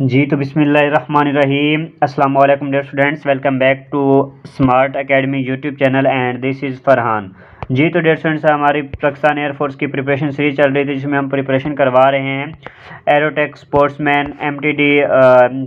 जी तो बिस्मिल्लाहिर्रहमानिर्रहीम अस्सलाम वालेकुम dear students, welcome back to smart academy YouTube channel and this is Farhan. जी तो डियर स्टूडेंट्स, हमारी पाकिस्तान एयरफोर्स की प्रिपरेशन सीरीज चल रही थी जिसमें हम प्रिपरेशन करवा रहे हैं aerotech, sportsman, MTD,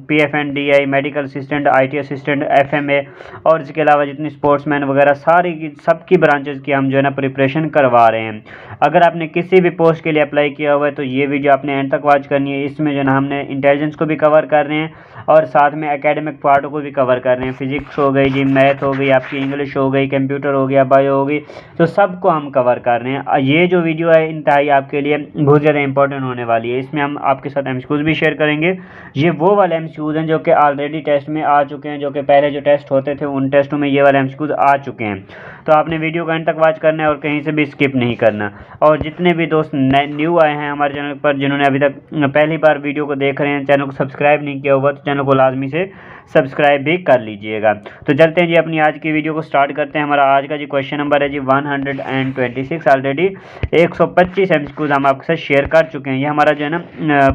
PFNDI, medical assistant, IT assistant, FMA और इसके अलावा जितनी स्पोर्ट्समैन वगैरह सारी की सबकी ब्रांचेस की हम जो है ना प्रिपरेशन करवा रहे हैं। अगर आपने किसी भी पोस्ट के लिए अप्लाई किया हुआ है तो ये वीडियो आपने एंड तक वॉच करनी है। इसमें जो है ना हमने इंटेलिजेंस को भी कवर कर रहे हैं और साथ में एकेडमिक पार्ट को भी कवर कर रहे हैं। फिजिक्स हो गई जी, मैथ हो गई, आपकी इंग्लिश हो गई, कंप्यूटर हो गया, बायो हो गई, तो सबको हम कवर कर रहे हैं। ये जो वीडियो है इंतहाई आपके लिए बहुत ज़्यादा इंपॉर्टेंट होने वाली है। इसमें हम आपके साथ एमसीक्यूज़ भी शेयर करेंगे। ये वो वाले एमसीक्यूज़ हैं जो कि ऑलरेडी टेस्ट में आ चुके हैं, जो कि पहले जो टेस्ट होते थे उन टेस्टों में ये वाले एमसीक्यूज़ आ चुके हैं। तो आपने वीडियो को एंड तक वॉच करना है और कहीं से भी स्किप नहीं करना। और जितने भी दोस्त न्यू आए हैं हमारे चैनल पर, जिन्होंने अभी तक पहली बार वीडियो को देख रहे हैं, चैनल को सब्सक्राइब नहीं किया हुआ तो चैनल को लाजमी से सब्सक्राइब भी कर लीजिएगा। तो चलते हैं जी अपनी आज की वीडियो को स्टार्ट करते हैं। हमारा आज का जी क्वेश्चन नंबर है जी 126। ऑलरेडी 125 एमसीक्यूज हम आपके साथ शेयर कर चुके हैं। ये हमारा जो है ना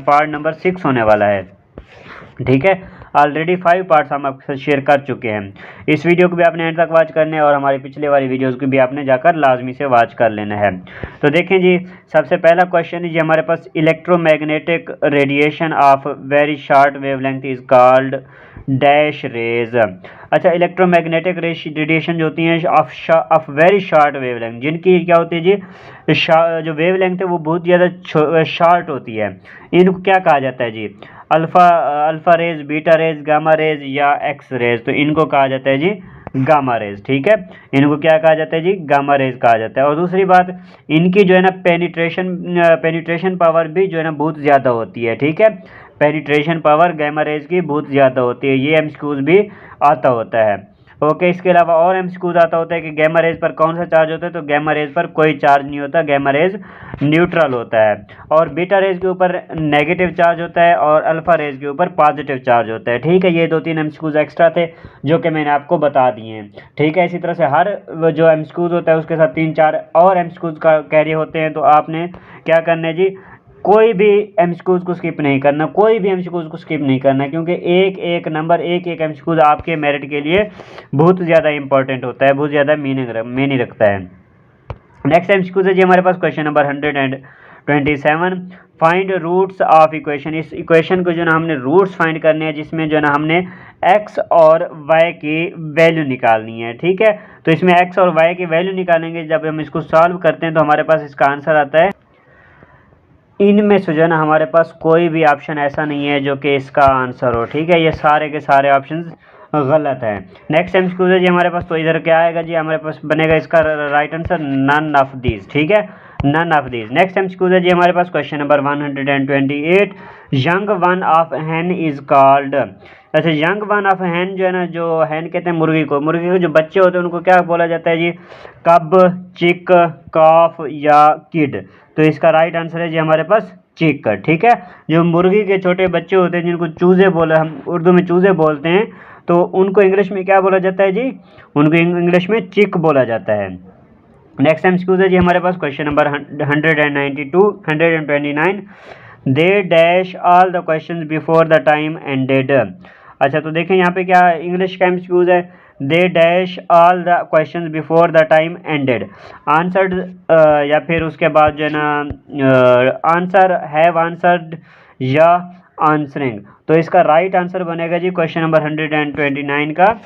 पार्ट नंबर 6 होने वाला है। ठीक है, ऑलरेडी 5 पार्ट्स हम आपके साथ शेयर कर चुके हैं। इस वीडियो को भी आपने एंड तक वॉच करना है और हमारी पिछले वाली वीडियोस को भी आपने जाकर लाजमी से वॉच कर लेना है। तो देखें जी, सबसे पहला क्वेश्चन है जी हमारे पास, electromagnetic radiation of very short wavelength is called dash rays. अच्छा, इलेक्ट्रोमैग्नेटिक रेडिएशन जो होती हैं ऑफ वेरी शॉर्ट वेवलेंथ, जिनकी क्या होती है जी, जो वेवलेंथ है वो बहुत ज़्यादा शॉर्ट होती है, इनको क्या कहा जाता है जी? Alpha rays, beta rays, gamma rays या एक्स रेज। तो इनको कहा जाता है जी गामा रेज। ठीक है, इनको क्या कहा जाता है जी? गामा रेज कहा जाता है। और दूसरी बात, इनकी जो है ना पेनिट्रेशन पावर भी जो है ना बहुत ज़्यादा होती है। ठीक है, पेनिट्रेशन पावर गामा रेज की बहुत ज़्यादा होती है। ये एमसीक्यूज भी आता होता है। ओके, इसके अलावा और एमसीक्यूज आता होता है कि गैमा रेज पर कौन सा चार्ज होता है? तो गैमा रेज पर कोई चार्ज नहीं होता, गैमा रेज न्यूट्रल होता है। और बीटा रेज के ऊपर नेगेटिव चार्ज होता है और अल्फा रेज के ऊपर पॉजिटिव चार्ज होता है। ठीक है, ये 2-3 एमसीक्यूज एक्स्ट्रा थे जो कि मैंने आपको बता दिए हैं। ठीक है, इसी तरह से हर जो एमसीक्यूज होता है उसके साथ 3-4 और एमसीक्यूज का कैरी होते हैं। तो आपने क्या करना है जी, कोई भी एमसीक्यूज को स्किप नहीं करना, कोई भी एमसीक्यूज को स्किप नहीं करना, क्योंकि एक एक नंबर, एक एक एमसीक्यूज आपके मेरिट के लिए बहुत ज़्यादा इंपॉर्टेंट होता है, बहुत ज़्यादा मीनिंग रखता है। नेक्स्ट एमसीक्यूज है जी हमारे पास question number 127, find roots of equation. इस इक्वेशन को जो ना हमने रूट्स फाइंड करने हैं, जिसमें जो ना हमने एक्स और वाई की वैल्यू निकालनी है। ठीक है, तो इसमें एक्स और वाई की वैल्यू निकालेंगे। जब हम इसको सॉल्व करते हैं तो हमारे पास इसका आंसर आता है, इनमें से जो ना हमारे पास कोई भी ऑप्शन ऐसा नहीं है जो कि इसका आंसर हो। ठीक है, ये सारे के सारे ऑप्शंस गलत है। नेक्स्ट एमसीक्यू है जी हमारे पास, तो इधर क्या आएगा जी? हमारे पास बनेगा इसका right answer none of these. ठीक है, none of these. Next MCQ है जी हमारे पास question number 128, young one of hen is called. अच्छा, यंग वन ऑफ हैन जो है ना, जो हैन कहते हैं मुर्गी को, मुर्गी के जो बच्चे होते हैं उनको क्या बोला जाता है जी? कब, चिक, कॉफ या किड। तो इसका राइट आंसर है जी हमारे पास चिक। ठीक है, जो मुर्गी के छोटे बच्चे होते हैं जिनको चूजे बोले, हम उर्दू में चूजे बोलते हैं, तो उनको इंग्लिश में क्या बोला जाता है जी? उनको इंग्लिश में चिक बोला जाता है। नेक्स्ट एमसीक्यू है जी हमारे पास question number 129, they dash all the questions before the time ended. अच्छा, तो देखें यहाँ पे क्या इंग्लिश का एमसीक्यूज है, दे dash all the questions before the time ended, answered, या फिर उसके बाद जो है ना आंसर, हैव आंसर्ड या आंसरिंग। तो इसका राइट आंसर बनेगा जी क्वेश्चन नंबर 129 का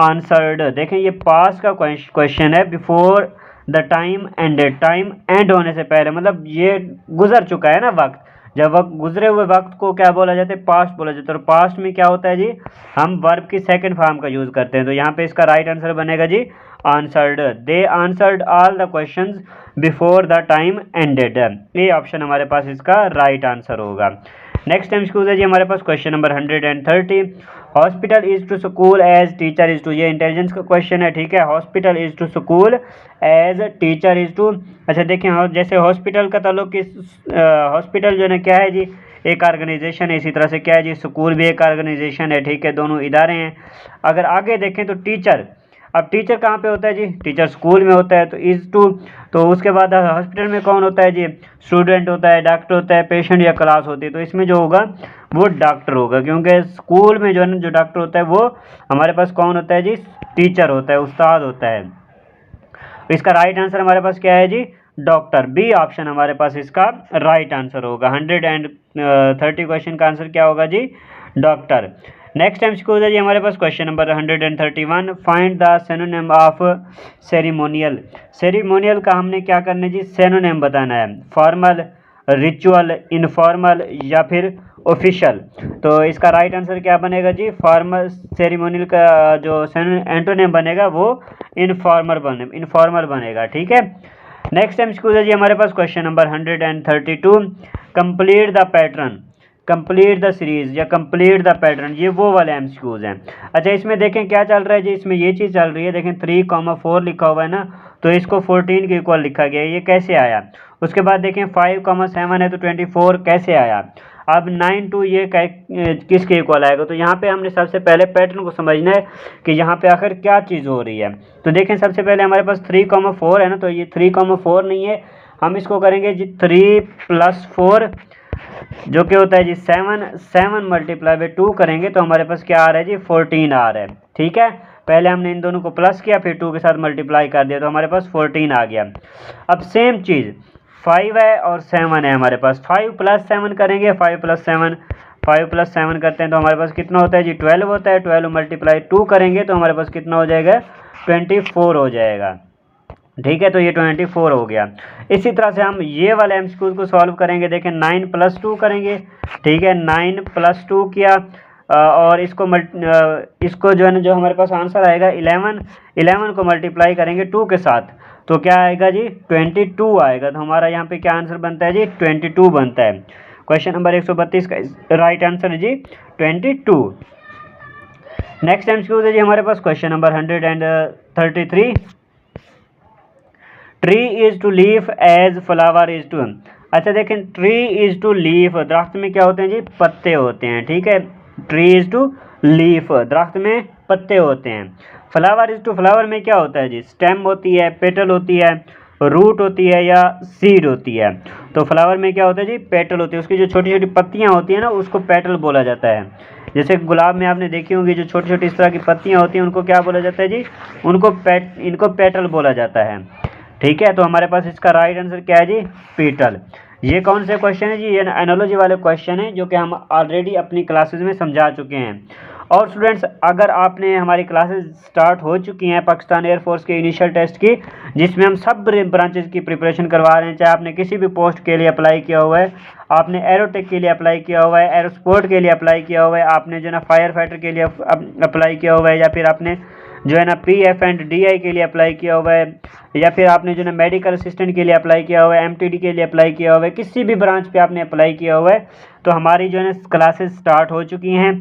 आंसर्ड। देखें, ये पास का क्वेश्चन है, before the time ended, time and होने से पहले, मतलब ये गुजर चुका है ना वक्त। जब वक्त गुजरे हुए वक्त को क्या बोला जाता है? पास्ट बोला जाता है। और पास्ट में क्या होता है जी? हम वर्ब की सेकंड फॉर्म का यूज करते हैं। तो यहाँ पे इसका राइट आंसर बनेगा जी answered. They answered all the questions before the time ended. ये ऑप्शन हमारे पास इसका राइट आंसर होगा। नेक्स्ट एमसीक्यू है जी हमारे पास question number 130, hospital is to school as teacher is to. ये इंटेलिजेंस का क्वेश्चन है। ठीक है, hospital is to school as teacher is to. अच्छा देखें, जैसे हॉस्पिटल का ताल्लुक किस, हॉस्पिटल जो है ना क्या है जी? एक ऑर्गेनाइजेशन है। इसी तरह से क्या है जी? स्कूल भी एक ऑर्गेनाइजेशन है। ठीक है, दोनों इदारे हैं। अगर आगे देखें तो टीचर, अब टीचर कहाँ पे होता है जी, टीचर स्कूल में होता है, तो इज टू, तो उसके बाद हॉस्पिटल में कौन होता है जी, स्टूडेंट होता है, डॉक्टर होता है, पेशेंट या क्लास होती है, तो इसमें जो होगा वो डॉक्टर होगा, क्योंकि स्कूल में जो है ना जो डॉक्टर होता है वो हमारे पास कौन होता है जी, टीचर होता है, उस्ताद होता है। तो इसका राइट आंसर हमारे पास क्या है जी, डॉक्टर। बी ऑप्शन हमारे पास इसका राइट आंसर होगा। 130 क्वेश्चन का आंसर क्या होगा जी, डॉक्टर। नेक्स्ट एमसीक्यू है जी हमारे पास question number 131, find the synonym of ceremonial. Ceremonial का हमने क्या करना है जी, सिनोनिम बताना है, फॉर्मल, रिचुअल, इनफॉर्मल या फिर ऑफिशियल। तो इसका राइट आंसर क्या बनेगा जी, फॉर्मल, सेरिमोनियल का जो एंटोनिम बनेगा वो इनफॉर्मल बनेगा, ठीक है। नेक्स्ट एमसीक्यू है जी हमारे पास question number 132, complete the pattern, complete the series या कंप्लीट द पैटर्न, ये वो वाले एमसीक्यूज हैं। अच्छा इसमें देखें क्या चल रहा है जी, इसमें ये चीज़ चल रही है, देखें 3,4 लिखा हुआ है ना, तो इसको 14 के इक्वल लिखा गया है, ये कैसे आया। उसके बाद देखें 5,7 है तो 24 कैसे आया। अब 9 to ये किसके इक्वल आएगा, तो यहाँ पे हमने सबसे पहले पैटर्न को समझना है कि यहाँ पे आखिर क्या चीज़ हो रही है। तो देखें सबसे पहले हमारे पास 3,4 है ना, तो ये 3,4 नहीं है, हम इसको करेंगे जी 3 + 4 जो कि होता है जी 7 मल्टीप्लाई बाई 2 करेंगे तो हमारे पास क्या आ रहा है जी, 14 आ रहा है, ठीक है। पहले हमने इन दोनों को प्लस किया, फिर 2 के साथ मल्टीप्लाई कर दिया तो हमारे पास 14 आ गया। अब सेम चीज़ 5 है और 7 है हमारे पास, 5 + 7 करेंगे, 5 + 7 करते हैं तो हमारे पास कितना होता है जी, 12 होता है। 12 मल्टीप्लाई 2 करेंगे तो हमारे पास कितना हो जाएगा, 24 हो जाएगा, ठीक है। तो ये 24 हो गया। इसी तरह से हम ये वाले एमसीक्यूज को सॉल्व करेंगे, देखें 9 + 2 करेंगे, ठीक है, 9 + 2 किया और इसको जो है ना जो हमारे पास आंसर आएगा 11 को मल्टीप्लाई करेंगे 2 के साथ तो क्या आएगा जी, 22 आएगा। तो हमारा यहाँ पे क्या आंसर बनता है जी, 22 बनता है। क्वेश्चन नंबर 132 का राइट आंसर है जी 22। नेक्स्ट एमसीक्यू है जी हमारे पास question number 133, tree is to leaf as flower is to. अच्छा देखें, ट्री इज टू लीफ, दरख्त में क्या होते हैं जी, पत्ते होते हैं, ठीक है। ट्री इज टू लीफ, दरख्त में पत्ते होते हैं। फ्लावर इज टू, फ्लावर में क्या होता है जी, स्टेम होती है, पेटल होती है, रूट होती है या सीड होती है। तो फ्लावर में क्या होता है जी, पेटल होती है, उसकी जो छोटी छोटी पत्तियां होती हैं ना उसको पेटल बोला जाता है। जैसे गुलाब में आपने देखी होंगी जो छोटी छोटी इस तरह की पत्तियां होती हैं उनको क्या बोला जाता है जी, इनको पेटल बोला जाता है, ठीक है। तो हमारे पास इसका राइट आंसर क्या है जी, पीटल। ये कौन से क्वेश्चन है जी, ये एनालॉजी वाले क्वेश्चन है जो कि हम ऑलरेडी अपनी क्लासेस में समझा चुके हैं। और स्टूडेंट्स अगर आपने हमारी क्लासेस स्टार्ट हो चुकी हैं पाकिस्तान एयरफोर्स के इनिशियल टेस्ट की, जिसमें हम सब ब्रांचेस की प्रिपरेशन करवा रहे हैं, चाहे आपने किसी भी पोस्ट के लिए अप्लाई किया हुआ है, आपने एरोटेक के लिए अप्लाई किया हुआ है, एरोस्पोर्ट के लिए अप्लाई किया हुआ है, आपने जो है ना फायर फाइटर के लिए अप्लाई किया हुआ है, या फिर आपने जो है ना PF&DI के लिए अप्लाई किया हुआ है, या फिर आपने जो है मेडिकल असिस्टेंट के लिए अप्लाई किया हुआ है, MTD के लिए अप्लाई किया हुआ है, किसी भी ब्रांच पे आपने अप्लाई किया हुआ है तो हमारी जो है क्लासेस स्टार्ट हो चुकी हैं।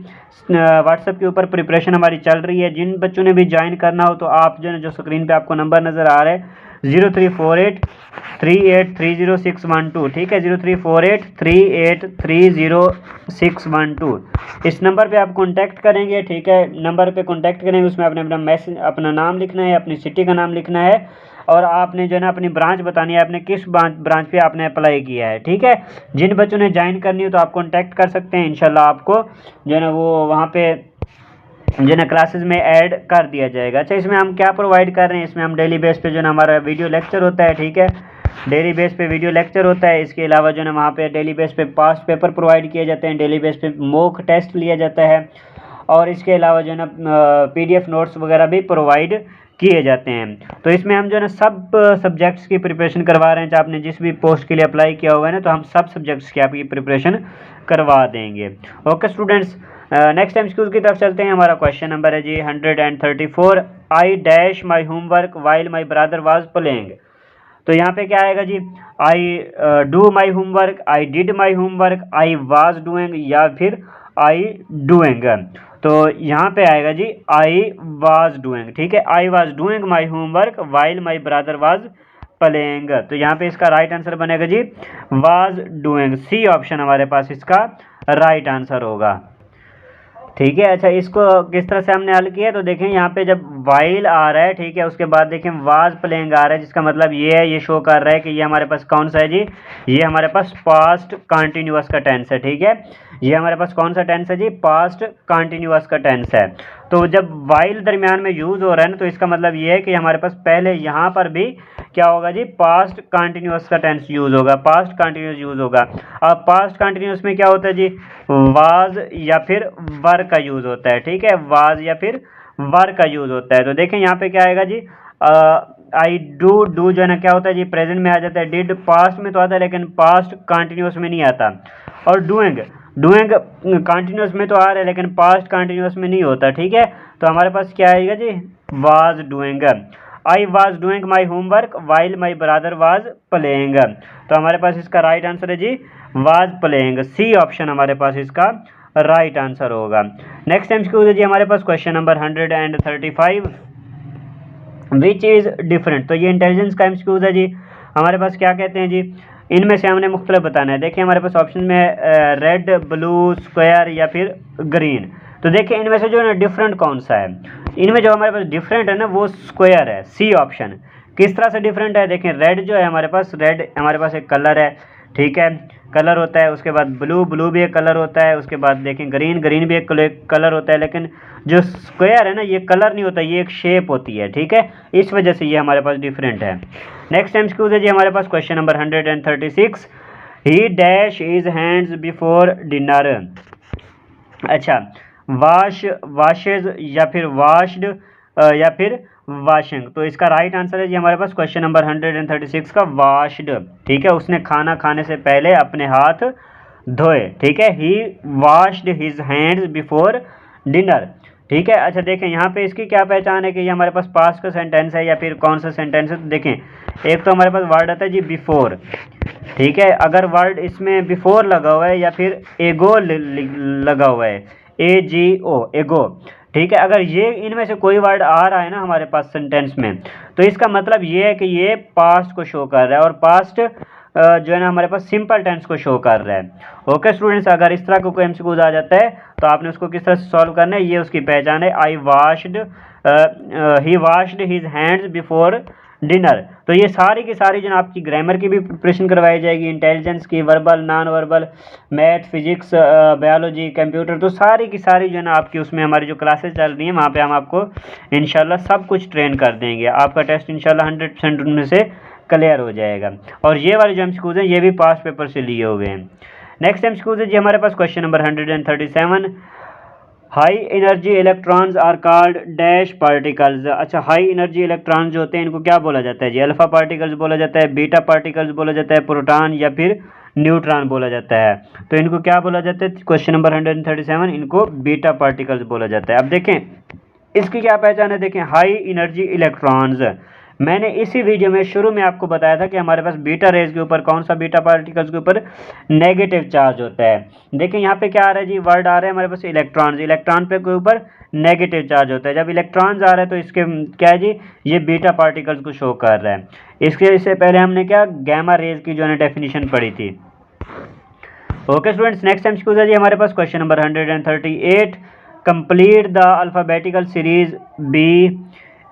व्हाट्सएप के ऊपर प्रिपरेशन हमारी चल रही है। जिन बच्चों ने भी ज्वाइन करना हो तो आप जो है जो स्क्रीन पे आपको नंबर नज़र आ रहा है 03483830 ठीक है, 03483830 इस नंबर पे आप कांटेक्ट करेंगे, ठीक है। नंबर पे कांटेक्ट करेंगे, उसमें आपने अपना मैसेज, अपना नाम लिखना है, अपनी सिटी का नाम लिखना है और आपने जो है ना अपनी ब्रांच बतानी है, आपने किस ब्रांच पे आपने अप्लाई किया है, ठीक है। जिन बच्चों ने ज्वाइन करनी हो तो आप कांटेक्ट कर सकते हैं, इंशाल्लाह आपको जो है ना वो वहाँ पे जो है ना क्लासेस में ऐड कर दिया जाएगा। अच्छा इसमें हम क्या प्रोवाइड कर रहे हैं, इसमें हम डेली बेस पे जो है ना हमारा वीडियो लेक्चर होता है, ठीक है, डेली बेस पे वीडियो लेक्चर होता है। इसके अलावा जो है ना वहाँ पे डेली बेस पे पास्ट पेपर प्रोवाइड किए जाते हैं, डेली बेस पे मॉक टेस्ट लिया जाता है और इसके अलावा जो है ना PDF नोट्स वगैरह भी प्रोवाइड किए जाते हैं। तो इसमें हम जो है ना सब सब्जेक्ट्स की प्रिपरेशन करवा रहे हैं, चाहे आपने जिस भी पोस्ट के लिए अप्लाई किया हुआ है ना तो हम सब सब्जेक्ट्स की आपकी प्रिपरेशन करवा देंगे। ओके स्टूडेंट्स, नेक्स्ट एमसीक्यूज की तरफ चलते हैं। हमारा क्वेश्चन नंबर है जी 134, I dash my homework while my brother was playing. तो यहाँ पे क्या आएगा जी, I do my homework, I did my homework, I was doing या फिर आई डूइंग। तो यहाँ पे आएगा जी आई वाज डूइंग, ठीक है, आई was doing my homework while my brother was playing. तो यहाँ पे इसका राइट आंसर बनेगा जी वाज डूइंग, सी ऑप्शन हमारे पास इसका राइट आंसर होगा। ठीक है। अच्छा, इसको किस तरह से हमने हल किया, तो देखें यहाँ पे जब वाइल आ रहा है, ठीक है, उसके बाद देखें वाज प्लेइंग आ रहा है, जिसका मतलब ये है, ये शो कर रहा है कि ये हमारे पास कौन सा है जी, ये हमारे पास पास्ट कंटिन्यूअस का टेंस है। ठीक है, ये हमारे पास कौन सा टेंस है जी, पास्ट कंटिन्यूअस का टेंस है। तो जब वाइल दरमियान में यूज़ हो रहा है ना, तो इसका मतलब ये है कि हमारे पास पहले यहाँ पर भी क्या होगा जी, पास्ट कंटिन्यूअस का टेंस यूज़ होगा, पास्ट कंटिन्यूअस यूज़ होगा। अब पास्ट कंटिन्यूअस में क्या होता है जी, वाज या फिर वर का यूज़ होता है। ठीक है, वाज या फिर वर का यूज़ होता है। तो देखें यहाँ पे क्या आएगा जी, आई डू जो है ना क्या होता है जी, प्रेजेंट में आ जाता है। डिड पास्ट में तो आता है, लेकिन पास्ट कंटिन्यूअस में नहीं आता। और डूइंग डूइंग कंटिन्यूअस में तो आ रहा है, लेकिन पास्ट कंटिन्यूअस में नहीं होता। ठीक है, तो हमारे पास क्या आएगा जी, was doing. I was doing my homework while my brother was playing. तो हमारे पास इसका राइट आंसर है जी, वाज प्लेइंग। सी ऑप्शन हमारे पास इसका राइट आंसर होगा। नेक्स्ट एमसीक्यू है जी हमारे पास question number 135, which is different. तो ये इंटेलिजेंस का एमसीक्यूज है जी। हमारे पास क्या कहते हैं जी, इनमें से हमने मुख्तलिफ बताना है। देखिए हमारे पास ऑप्शन में रेड, ब्लू, स्क्वायर या फिर ग्रीन। तो देखिए इनमें से जो है ना डिफरेंट कौन सा है, इनमें जो हमारे पास डिफरेंट है ना वो स्क्वायर है, सी ऑप्शन। किस तरह से डिफरेंट है, देखें रेड जो है हमारे पास, रेड हमारे पास एक कलर है। ठीक है, कलर होता है। उसके बाद ब्लू, ब्लू भी एक कलर होता है। उसके बाद देखें ग्रीन, ग्रीन भी एक कलर होता है। लेकिन जो स्क्वायर है ना, ये कलर नहीं होता, ये एक शेप होती है। ठीक है, इस वजह से ये हमारे पास डिफरेंट है। नेक्स्ट एमसीक्यू है जी हमारे पास question number 136, he dash his hands before dinner. अच्छा, वाश, वाशेज या फिर वाश्ड या फिर वाशिंग। तो इसका राइट आंसर है जी हमारे पास क्वेश्चन नंबर 136 का वाश्ड। ठीक है, उसने खाना खाने से पहले अपने हाथ धोए। ठीक है, he washed his hands before dinner. ठीक है। अच्छा देखें यहाँ पे इसकी क्या पहचान है कि ये हमारे पास पास्ट का सेंटेंस है या फिर कौन सा सेंटेंस है। तो देखें एक तो हमारे पास वर्ड आता है जी बिफोर। ठीक है, अगर वर्ड इसमें बिफोर लगा हुआ है या फिर एगो लगा हुआ है, AGO, एगो। ठीक है, अगर ये इनमें से कोई वर्ड आ रहा है ना हमारे पास सेंटेंस में, तो इसका मतलब ये है कि ये पास्ट को शो कर रहा है, और पास्ट जो है ना हमारे पास सिंपल टेंस को शो कर रहा है। ओके स्टूडेंट्स, अगर इस तरह का कोई एमसीक्यूज आ जाता है तो आपने उसको किस तरह से सॉल्व करना है, ये उसकी पहचान है। I washed, he washed his hands before dinner. तो ये सारी की सारी जो आपकी ग्रामर की भी प्रिपरेशन करवाई जाएगी, इंटेलिजेंस की, verbal, non verbal, math, physics, biology, computer, तो सारी की सारी जो है ना आपकी उसमें हमारी जो क्लासेस चल रही हैं वहाँ पे हम आपको इंशाल्लाह सब कुछ ट्रेन कर देंगे। आपका टेस्ट इंशाल्लाह 100% उनमें से क्लियर हो जाएगा। और ये वाले जो एमसीक्यूज हैं ये भी पास्ट पेपर से लिए हुए हैं। नेक्स्ट एमसीक्यूज है जी हमारे पास question number 137, high energy electrons are called dash particles. अच्छा, हाई एनर्जी इलेक्ट्रॉन्स जो होते हैं इनको क्या बोला जाता है जी, अल्फा पार्टिकल्स बोला जाता है, बीटा पार्टिकल्स बोला जाता है, प्रोटॉन या फिर न्यूट्रॉन बोला जाता है। तो इनको क्या बोला जाता है, क्वेश्चन नंबर 137, इनको बीटा पार्टिकल्स बोला जाता है। अब देखें इसकी क्या पहचान है, देखें हाई एनर्जी इलेक्ट्रॉन्स, मैंने इसी वीडियो में शुरू में आपको बताया था कि हमारे पास बीटा रेज के ऊपर, कौन सा, बीटा पार्टिकल्स के ऊपर नेगेटिव चार्ज होता है। देखिए यहाँ पे क्या आ रहा है जी, वर्ड आ रहा है हमारे पास इलेक्ट्रॉन्स, इलेक्ट्रॉन पे के ऊपर नेगेटिव चार्ज होता है। जब इलेक्ट्रॉन्स आ रहा है तो इसके क्या है जी, ये बीटा पार्टिकल्स को शो कर रहा है। इससे पहले हमने क्या गैमा रेज की जो है डेफिनेशन पढ़ी थी। ओके स्टूडेंट्स, नेक्स्ट एमसीक्यू है जी हमारे पास question number 138, complete the alphabetical series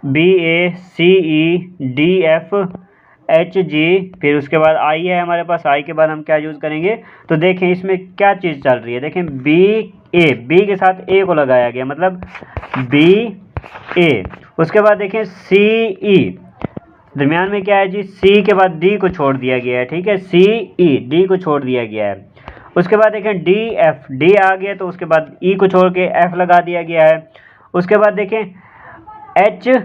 BACEDFHG, फिर उसके बाद आई है हमारे पास, आई के बाद हम क्या यूज़ करेंगे। तो देखें इसमें क्या चीज़ चल रही है, देखें बी के साथ ए को लगाया गया, मतलब BA। उसके बाद देखें CE, दरमियान में क्या है जी, C के बाद D को छोड़ दिया गया है। ठीक है, CE, D को छोड़ दिया गया है। उसके बाद देखें DF, D आ गया तो उसके बाद E को छोड़ के F लगा दिया गया है। उसके बाद देखें HG,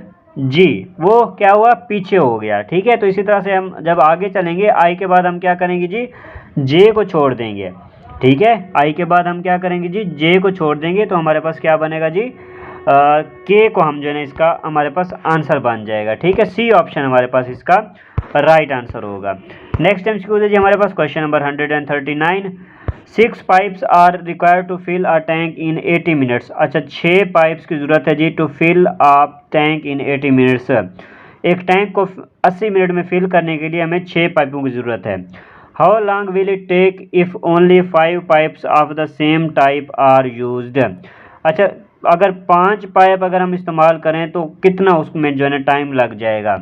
वो क्या हुआ, पीछे हो गया। ठीक है, तो इसी तरह से हम जब आगे चलेंगे आई के बाद हम क्या करेंगे जी, J को छोड़ देंगे। ठीक है, आई के बाद हम क्या करेंगे जी, J को छोड़ देंगे, तो हमारे पास क्या बनेगा जी, K को हम जो है ना इसका हमारे पास आंसर बन जाएगा। ठीक है, सी ऑप्शन हमारे पास इसका राइट आंसर होगा। नेक्स्ट एमसीक्यू है जी हमारे पास question number 139, 6 pipes are required to fill a tank in 80 minutes. अच्छा, 6 पाइप्स की ज़रूरत है जी to fill a tank in 80 minutes. एक टैंक को 80 मिनट में फिल करने के लिए हमें 6 पाइपों की ज़रूरत है। How long will it take if only 5 pipes of the same type are used. अच्छा, अगर 5 पाइप अगर हम इस्तेमाल करें तो कितना उसमें जो है ना टाइम लग जाएगा।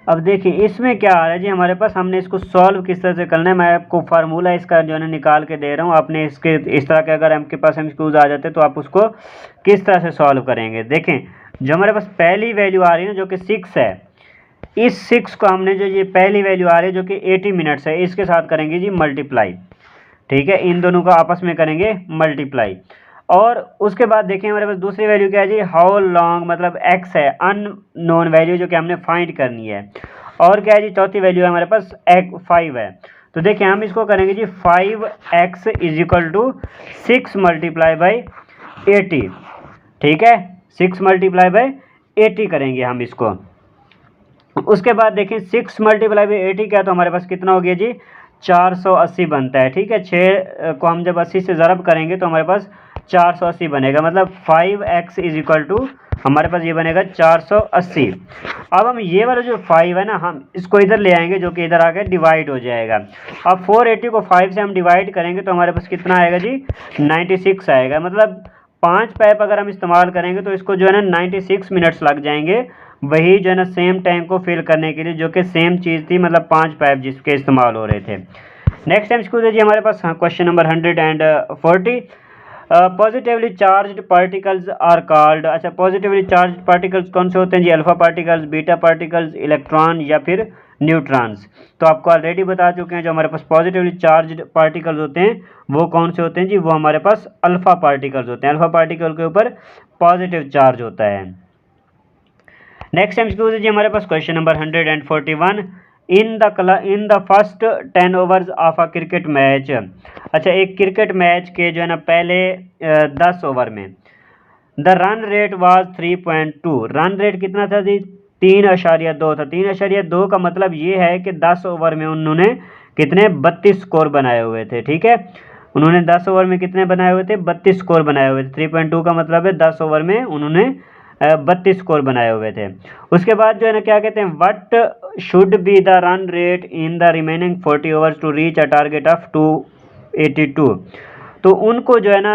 अब देखिए इसमें क्या आ रहा है जी हमारे पास, हमने इसको सॉल्व किस तरह से करना है। मैं आपको फार्मूला इसका जो है ना निकाल के दे रहा हूँ, आपने इसके इस तरह के अगर आपके पास एमसीक्यूज आ जाते तो आप उसको किस तरह से सॉल्व करेंगे। देखें जो हमारे पास पहली वैल्यू आ रही है ना जो कि 6 है, इस 6 को हमने जो ये पहली वैल्यू आ रही है जो कि 80 मिनट्स है, इसके साथ करेंगे जी मल्टीप्लाई। ठीक है, इन दोनों का आपस में करेंगे मल्टीप्लाई। और उसके बाद देखिए हमारे पास दूसरी वैल्यू क्या है जी, हाउ लॉन्ग, मतलब एक्स है, अननोन वैल्यू जो कि हमने फाइंड करनी है। और क्या है जी, चौथी वैल्यू है हमारे पास 5 है। तो देखिए हम इसको करेंगे जी 5x is equal to 6 multiply by 80। ठीक है, 6 मल्टीप्लाई बाई 80 करेंगे हम इसको। उसके बाद देखिए 6 मल्टीप्लाई बाई 80 क्या, तो हमारे पास कितना हो गया जी 480 बनता है। ठीक है, 6 को हम जब 80 से ज़रब करेंगे तो हमारे पास 480 बनेगा, मतलब 5x इज इक्वल टू हमारे पास ये बनेगा 480। अब हम ये वाला जो 5 है ना, हम इसको इधर ले आएंगे जो कि इधर आके डिवाइड हो जाएगा। अब 480 को 5 से हम डिवाइड करेंगे तो हमारे पास कितना आएगा जी 96 आएगा। मतलब 5 पाइप अगर हम इस्तेमाल करेंगे तो इसको जो है ना 96 मिनट्स लग जाएंगे, वही जो है ना सेम टैंक को फिल करने के लिए, जो कि सेम चीज़ थी, मतलब 5 पाइप जिसके इस्तेमाल हो रहे थे। नेक्स्ट टाइम इसको जी हमारे पास question number 140, positively charged particles are called. अच्छा, पॉजिटिवली चार्ज्ड पार्टिकल्स कौन से होते हैं जी, alpha particles, beta particles, electron या फिर न्यूट्रॉन्स। तो आपको ऑलरेडी बता चुके हैं जो हमारे पास पॉजिटिवली चार्ज्ड पार्टिकल्स होते हैं वो कौन से होते हैं जी, वो हमारे पास अल्फा पार्टिकल्स होते हैं। अल्फा पार्टिकल के ऊपर पॉजिटिव चार्ज होता है। नेक्स्ट एमसीक्यू जी हमारे पास question number 141, in the first 10 overs of a cricket match. अच्छा, एक क्रिकेट मैच के जो है ना पहले 10 ओवर में the run rate was 3.2। Run rate कितना था जी 3.2 था। 3.2 का मतलब ये है कि 10 ओवर में उन्होंने कितने 32 स्कोर बनाए हुए थे। ठीक है, उन्होंने 10 ओवर में कितने बनाए हुए थे 32 स्कोर बनाए हुए थे। 3.2 का मतलब है 10 ओवर में उन्होंने 32 स्कोर बनाए हुए थे। उसके बाद जो है ना क्या कहते हैं, what should be the run rate in the remaining 40 overs to reach a target of 282। तो उनको जो है ना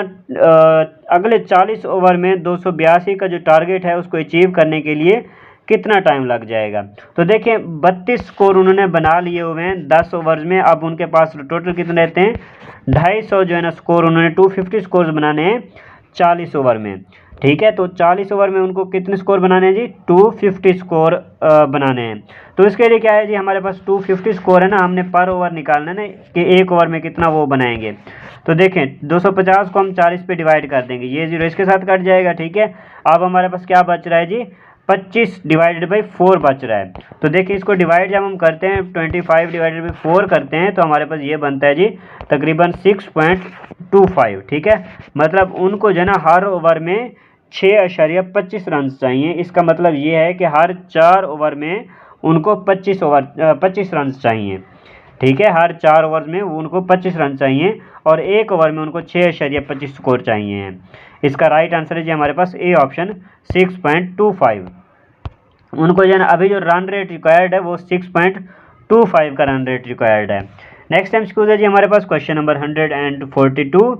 अगले 40 ओवर में 282 का जो टारगेट है उसको अचीव करने के लिए कितना टाइम लग जाएगा। तो देखें 32 स्कोर उन्होंने बना लिए हुए हैं 10 ओवर्स में। अब उनके पास टोटल कितने रहते हैं 250 जो है ना स्कोर, उन्होंने 250 स्कोर बनाने हैं 40 ओवर में। ठीक है, तो 40 ओवर में उनको कितने स्कोर बनाने हैं जी 250 स्कोर बनाने हैं। तो इसके लिए क्या है जी, हमारे पास 250 स्कोर है ना, हमने पर ओवर निकालना है ना कि एक ओवर में कितना वो बनाएंगे। तो देखें 250 को हम 40 पे डिवाइड कर देंगे, ये जीरो इसके साथ कट जाएगा। ठीक है, अब हमारे पास क्या बच रहा है जी 25 डिवाइडेड बाई 4 बच रहा है। तो देखिए इसको डिवाइड जब हम करते हैं 25 डिवाइडेड बाई 4 करते हैं तो हमारे पास ये बनता है जी तकरीबन 6.25। ठीक है, मतलब उनको जो है ना हर ओवर में 6.25 रन चाहिए। इसका मतलब ये है कि हर 4 ओवर में उनको 25 रन चाहिए। ठीक है, हर 4 ओवर में उनको 25 रन चाहिए और एक ओवर में उनको 6.25 स्कोर चाहिए। इसका राइट आंसर है जी हमारे पास ए ऑप्शन 6.25। उनको जो है ना अभी जो रन रेट रिक्वायर्ड है वो 6.25 का रन रेट रिक्वायर्ड है। नेक्स्ट टाइम स्कूल है जी हमारे पास question number 142,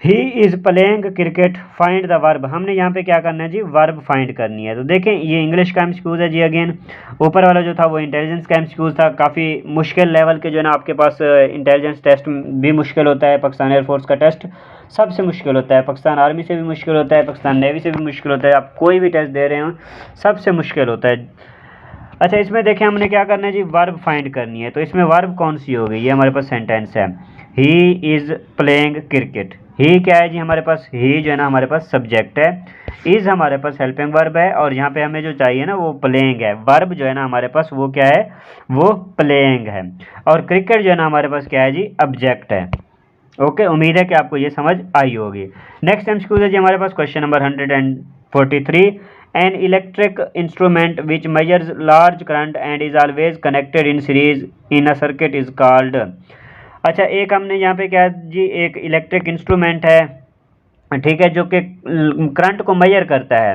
he is playing cricket, find the verb. हमने यहाँ पे क्या करना है जी वर्ब फाइंड करनी है। तो देखें ये इंग्लिश का एमसीक्यूज है जी। अगेन ऊपर वाला जो था वो इंटेलिजेंस का एमसीक्यूज था, काफ़ी मुश्किल लेवल के जो है ना आपके पास इंटेलिजेंस टेस्ट भी मुश्किल होता है। पाकिस्तान एयरफोर्स का टेस्ट सबसे मुश्किल होता है, पाकिस्तान आर्मी से भी मुश्किल होता है, पाकिस्तान नेवी से भी मुश्किल होता है। आप कोई भी टेस्ट दे रहे हो सबसे मुश्किल होता है। अच्छा, इसमें देखें हमने क्या करना है जी वर्ब फाइंड करनी है। तो इसमें वर्ब कौन सी होगी, ये हमारे पास सेंटेंस है, ही इज़ प्लेइंग क्रिकेट। ही क्या है जी हमारे पास, ही जो है ना हमारे पास सब्जेक्ट है, इज़ हमारे पास हेल्पिंग वर्ब है और यहाँ पे हमें जो चाहिए ना वो प्लेइंग है। वर्ब जो है ना हमारे पास वो क्या है, वो प्लेइंग है। और क्रिकेट जो है ना हमारे पास क्या है जी ऑब्जेक्ट है। ओके, उम्मीद है कि आपको ये समझ आई होगी। नेक्स्ट एमसीक्यू है जी हमारे पास question number 143, an electric instrument which measures large current and is always connected in series in a circuit is called. अच्छा, एक हमने यहाँ पे क्या जी एक इलेक्ट्रिक इंस्ट्रूमेंट है, ठीक है, जो कि करंट को मेजर करता है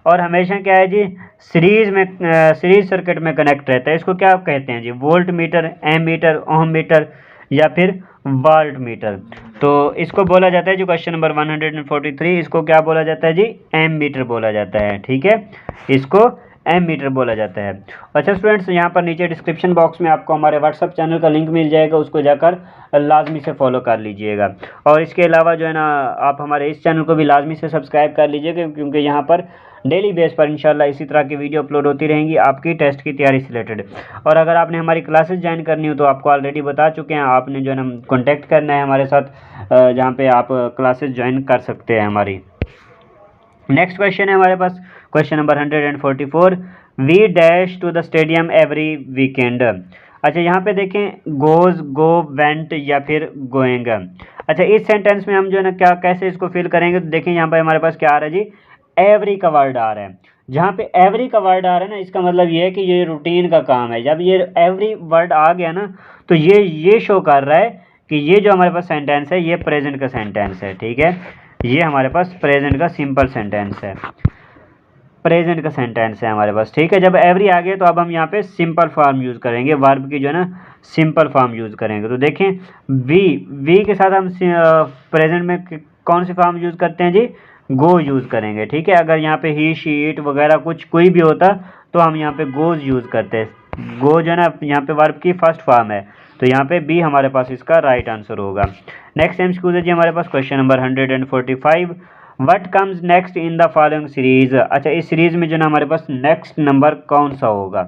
और हमेशा क्या है जी सीरीज सर्किट में कनेक्ट रहता है। इसको क्या कहते हैं जी voltmeter, ammeter, ohmmeter या फिर वाट मीटर। तो इसको बोला जाता है जो क्वेश्चन नंबर 143, इसको क्या बोला जाता है जी, एम मीटर बोला जाता है, ठीक है, इसको एम मीटर बोला जाता है। अच्छा स्टूडेंट्स, यहाँ पर नीचे डिस्क्रिप्शन बॉक्स में आपको हमारे व्हाट्सअप चैनल का लिंक मिल जाएगा, उसको जाकर लाजमी से फॉलो कर लीजिएगा। और इसके अलावा जो है ना, आप हमारे इस चैनल को भी लाजमी से सब्सक्राइब कर लीजिएगा, क्योंकि यहाँ पर डेली बेस पर इंशाल्लाह इसी तरह की वीडियो अपलोड होती रहेंगी आपकी टेस्ट की तैयारी से रिलेटेड। और अगर आपने हमारी क्लासेस ज्वाइन करनी हो तो आपको ऑलरेडी बता चुके हैं, आपने जो है ना कॉन्टैक्ट करना है हमारे साथ, जहाँ पे आप क्लासेस ज्वाइन कर सकते हैं हमारी। नेक्स्ट क्वेश्चन है हमारे पास question number 144, we dash to the stadium every weekend. अच्छा यहाँ पे देखें, गोज, गो, वेंट या फिर गोइंग। अच्छा इस सेंटेंस में हम जो है ना क्या कैसे इसको फिल करेंगे, तो देखें यहाँ पे हमारे पास क्या आ रहा है जी, एवरी का वर्ड आ रहा है। जहाँ पे एवरी का वर्ड आ रहा है ना, इसका मतलब ये है कि ये रूटीन का काम है। जब ये एवरी वर्ड आ गया ना, तो ये शो कर रहा है कि ये जो हमारे पास सेंटेंस है ये प्रेजेंट का सेंटेंस है, ठीक है, ये हमारे पास प्रेजेंट का सिंपल सेंटेंस है, प्रेजेंट का सेंटेंस है हमारे पास, ठीक है। जब एवरी आ गया तो अब हम यहाँ पे सिंपल फॉर्म यूज़ करेंगे, वर्ब की जो है ना सिंपल फॉर्म यूज़ करेंगे। तो देखें, वी के साथ हम प्रेजेंट में कौन सी फॉर्म यूज़ करते हैं जी, गो यूज़ करेंगे, ठीक है। अगर यहाँ पे ही, शी, इट वगैरह कुछ कोई भी होता तो हम यहाँ पे गोज यूज़ करते हैं। गो जो है ना यहाँ पे वर्ब की फर्स्ट फॉर्म है, तो यहाँ पे बी हमारे पास इसका राइट आंसर होगा। नेक्स्ट एमसीक्यू है जी हमारे पास question number 145, what comes next in the following series. अच्छा इस सीरीज में जो ना हमारे पास नेक्स्ट नंबर कौन सा होगा,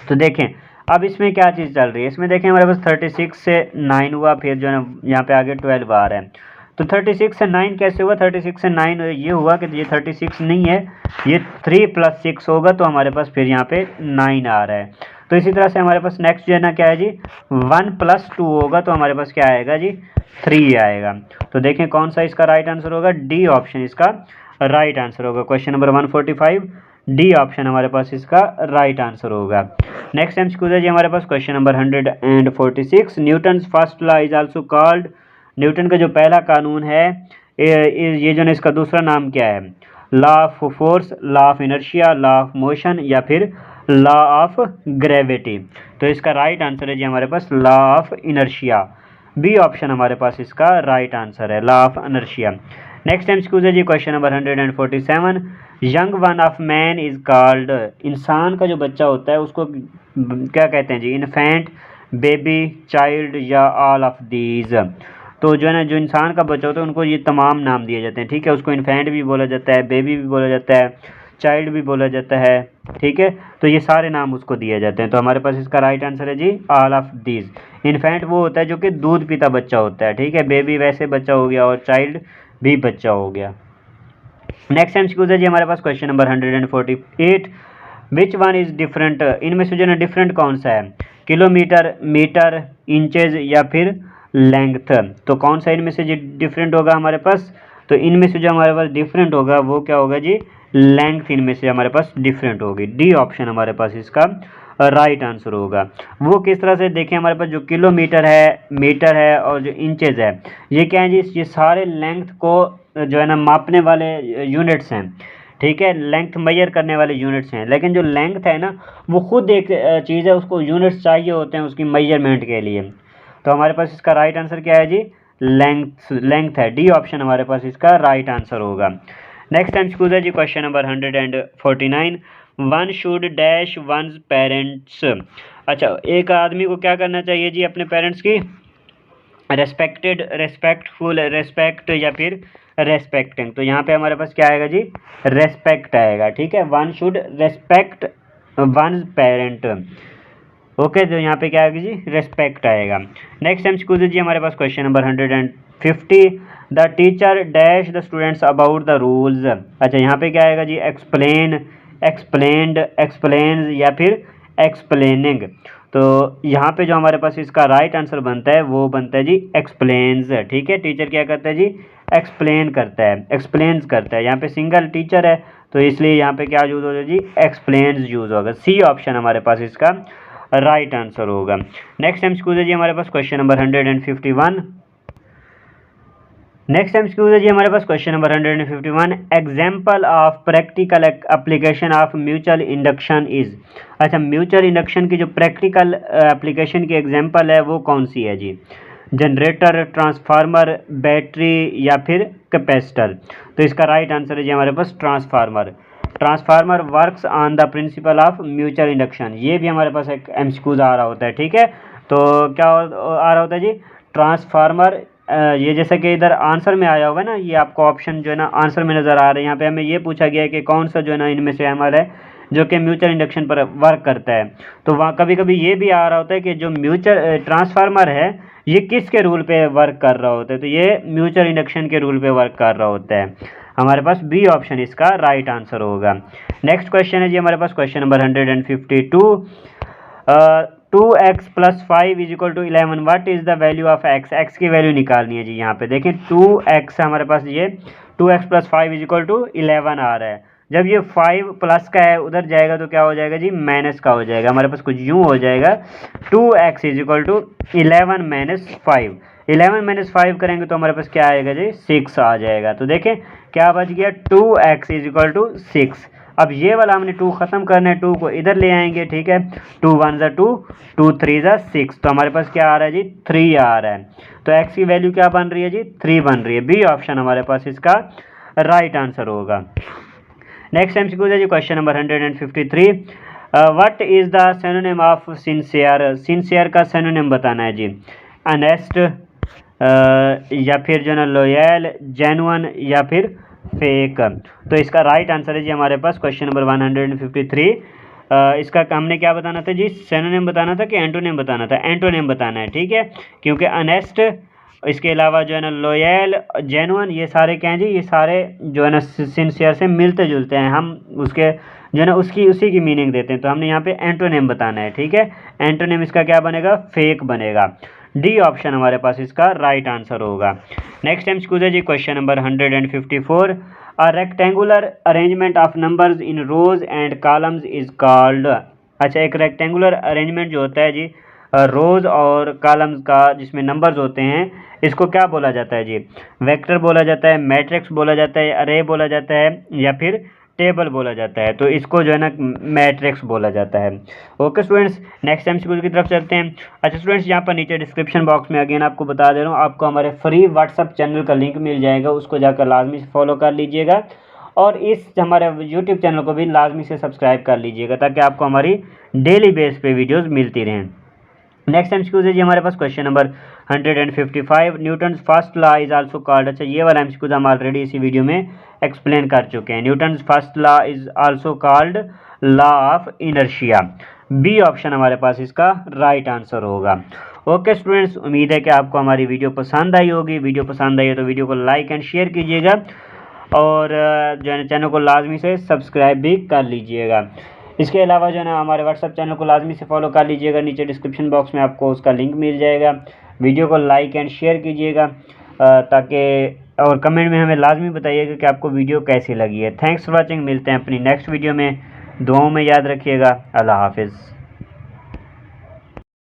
तो देखें अब इसमें क्या चीज़ चल रही है, इसमें देखें हमारे पास 36 से 9 हुआ, फिर जो है ना यहाँ पे आगे 12 आ रहा है। तो 36 से 9 कैसे हुआ, 36 से 9 ये हुआ कि ये 36 नहीं है, ये 3 + 6 होगा, तो हमारे पास फिर यहाँ पे 9 आ रहा है। तो इसी तरह से हमारे पास नेक्स्ट जो है ना क्या है जी, 1 + 2 होगा, तो हमारे पास क्या आएगा जी, 3 आएगा। तो देखें कौन सा इसका राइट आंसर होगा, डी ऑप्शन इसका राइट आंसर होगा। क्वेश्चन नंबर 145, डी ऑप्शन हमारे पास इसका राइट आंसर होगा। नेक्स्ट एमसीक्यू है जी हमारे पास question number 146, Newton's first law is also called. Newton का जो पहला कानून है ये जो है इसका दूसरा नाम क्या है, law of force, law of inertia, law of motion या फिर लॉ ऑफ ग्रेविटी। तो इसका राइट आंसर है जी हमारे पास law of inertia, B option हमारे पास इसका राइट आंसर है, law of inertia. Next MCQ है जी question number 147, young one of man is called. इंसान का जो बच्चा होता है उसको क्या कहते हैं जी, इन्फेंट, बेबी, चाइल्ड या ऑल ऑफ दीज। तो जो है ना जो इंसान का बच्चा होता है उनको ये तमाम नाम दिए जाते हैं, ठीक है। उसको इन्फेंट भी बोला जाता है, बेबी भी बोला जाता है, चाइल्ड भी बोला जाता है, ठीक है। तो ये सारे नाम उसको दिए जाते हैं। तो हमारे पास इसका राइट आंसर है जी ऑल ऑफ दीज। इन्फेंट वो होता है जो कि दूध पीता बच्चा होता है, ठीक है, बेबी वैसे बच्चा हो गया और चाइल्ड भी बच्चा हो गया। नेक्स्ट एमसीक्यू है जी हमारे पास question number 148, which one is different. इनमें से जो है डिफरेंट कौन सा है, किलोमीटर, मीटर, इंचेज या फिर लेंथ। तो कौन सा इनमें से जी डिफरेंट होगा हमारे पास, तो इनमें से जो हमारे पास डिफरेंट होगा वो क्या होगा जी, लेंथ इनमें से हमारे पास डिफरेंट होगी, डी ऑप्शन हमारे पास इसका राइट आंसर होगा। वो किस तरह से देखें, हमारे पास जो किलोमीटर है, मीटर है और जो इंचेज है, ये क्या है जी, ये सारे लेंथ को जो है ना मापने वाले यूनिट्स हैं, ठीक है, लेंथ मेजर करने वाले यूनिट्स हैं। लेकिन जो लेंथ है ना वो खुद एक चीज़ है, उसको यूनिट्स चाहिए होते हैं उसकी मेजरमेंट के लिए। तो हमारे पास इसका राइट आंसर क्या है जी, लेंथ है, डी ऑप्शन हमारे पास इसका राइट आंसर होगा। नेक्स्ट एमसीक्यू है जी question number 149, one should dash one's parents. अच्छा एक आदमी को क्या करना चाहिए जी, अपने पेरेंट्स की रेस्पेक्टेड, रेस्पेक्टफुल, रेस्पेक्ट या फिर रेस्पेक्टिंग। तो यहाँ पे हमारे पास क्या आएगा जी, रेस्पेक्ट आएगा, ठीक है, one should respect one parent, okay. तो यहाँ पे क्या आएगा जी, रेस्पेक्ट आएगा। नेक्स्ट एमसीक्यू जी हमारे पास question number 150, the teacher dash the students about the rules. अच्छा यहाँ पे क्या आएगा जी, एक्सप्लेन, एक्सप्लेन्ड, एक्सप्लेन्स या फिर एक्सप्लेनिंग। तो यहाँ पे जो हमारे पास इसका राइट आंसर बनता है वो बनता है जी एक्सप्लेन्स, ठीक है। टीचर क्या करता है जी, एक्सप्लेन करता है, एक्सप्लेन्स करता है। यहाँ पे सिंगल टीचर है तो इसलिए यहाँ पे क्या यूज़ होगा जी, एक्सप्लेन्स यूज़ होगा, सी ऑप्शन हमारे पास इसका राइट आंसर होगा। नेक्स्ट एमसीक्यू है जी हमारे पास क्वेश्चन नंबर 151, नेक्स्ट एमसीक्यू है जी हमारे पास question number 151, example of practical application of mutual induction is. अच्छा म्यूचुअल इंडक्शन की जो प्रैक्टिकल एप्लीकेशन की एग्जाम्पल है वो कौन सी है जी, जनरेटर, ट्रांसफार्मर, बैटरी या फिर कैपेसिटर। तो इसका राइट आंसर है जी हमारे पास transformer. Transformer works on the principle of mutual induction. ये भी हमारे पास एक एमसीक्यूज आ रहा होता है, ठीक है। तो क्या आ रहा होता है जी, ट्रांसफार्मर, ये जैसे कि इधर आंसर में आया होगा ना, ये आपको ऑप्शन जो है ना आंसर में नज़र आ रहे हैं। यहाँ पे हमें ये पूछा गया है कि कौन सा जो है ना इनमें से हमारा है जो कि म्यूचुअल इंडक्शन पर वर्क करता है। तो वहाँ कभी कभी ये भी आ रहा होता है कि जो म्यूचुअल ट्रांसफार्मर है ये किसके रूल पे वर्क कर रहा होता है, तो ये म्यूचुअल इंडक्शन के रूल पे वर्क कर रहा होता है। हमारे पास बी ऑप्शन इसका राइट आंसर होगा। नेक्स्ट क्वेश्चन है जी हमारे पास question number 152। 2x + 5 = 11। What is the value of x? x की वैल्यू निकालनी है जी। यहाँ पे देखें 2x हमारे पास, ये 2x + 5 = 11 आ रहा है। जब ये 5 प्लस का है उधर जाएगा तो क्या हो जाएगा जी, माइनस का हो जाएगा। हमारे पास कुछ यूँ हो जाएगा 2x = 11 - 5। 11 - 5 करेंगे तो हमारे पास क्या आएगा जी, 6 आ जाएगा। तो देखें क्या बच गया, 2x = 6। अब ये वाला हमने 2 ख़त्म करना है, 2 को इधर ले आएंगे, ठीक है। 2 × 1 = 2, 2 × 3 = 6। तो हमारे पास क्या आ रहा है जी, 3 आ रहा है। तो x की वैल्यू क्या बन रही है जी, 3 बन रही है। बी ऑप्शन हमारे पास इसका राइट आंसर होगा। नेक्स्ट एमसीक्यू है जी question number 153। What is the synonym of sincere? Sincere का सिनोनिम बताना है जी। ऑनेस्ट, या फिर जो है ना लॉयल, जेन्युइन या फिर फेक। तो इसका राइट आंसर है जी हमारे पास क्वेश्चन नंबर 153। इसका हमने क्या बताना था जी, सिनोनिम बताना था कि एंटोनिम बताना था? एंटोनिम बताना है, ठीक है। क्योंकि ऑनेस्ट, इसके अलावा जो है ना लॉयल, जेन्युइन, ये सारे क्या हैं जी, ये सारे जो है ना सिंसियर से मिलते जुलते हैं। हम उसके जो है ना उसी की मीनिंग देते हैं। तो हमने यहाँ पे एंटोनिम बताना है, ठीक है। एंटोनिम इसका क्या बनेगा, फेक बनेगा। डी ऑप्शन हमारे पास इसका राइट आंसर होगा। नेक्स्ट एमसीक्यू है जी question number 154। A rectangular arrangement of numbers in rows and columns is called. अच्छा, एक रेक्टेंगुलर अरेंजमेंट जो होता है जी रोज और कॉलम्स का, जिसमें नंबर्स होते हैं, इसको क्या बोला जाता है जी? वेक्टर बोला जाता है, मैट्रिक्स बोला जाता है, अरे बोला जाता है या फिर टेबल बोला जाता है? तो इसको जो है ना मैट्रिक्स बोला जाता है। ओके स्टूडेंट्स, नेक्स्ट एमसीक्यू की तरफ चलते हैं। अच्छा स्टूडेंट्स, यहाँ पर नीचे डिस्क्रिप्शन बॉक्स में अगेन आपको बता दे रहा हूँ, आपको हमारे फ्री व्हाट्सअप चैनल का लिंक मिल जाएगा, उसको जाकर लाजमी से फॉलो कर लीजिएगा। और इस हमारे यूट्यूब चैनल को भी लाजमी से सब्सक्राइब कर लीजिएगा ताकि आपको हमारी डेली बेस पे वीडियोज़ मिलती रहें। नेक्स्ट एमसीक्यू है जी हमारे पास question number 155। Newton first law is also called. अच्छा, ये वाला एमसीक्यू हम ऑलरेडी इसी वीडियो में एक्सप्लेन कर चुके हैं। Newton first law is also called law of inertia. B option हमारे पास इसका राइट आंसर होगा। ओके स्टूडेंट्स, उम्मीद है कि आपको हमारी वीडियो पसंद आई होगी। वीडियो पसंद आई है तो वीडियो को लाइक एंड शेयर कीजिएगा और जो है चैनल को लाजमी से सब्सक्राइब भी कर लीजिएगा। इसके अलावा जो है ना हमारे व्हाट्सअप चैनल को लाजमी से फॉलो कर लीजिएगा, नीचे डिस्क्रिप्शन बॉक्स में आपको उसका लिंक मिल जाएगा। वीडियो को लाइक एंड शेयर कीजिएगा ताकि, और कमेंट में हमें लाजमी बताइएगा कि आपको वीडियो कैसी लगी है। Thanks for watching. मिलते हैं अपनी नेक्स्ट वीडियो में। दुआओं में याद रखिएगा। अल्लाह हाफिज़।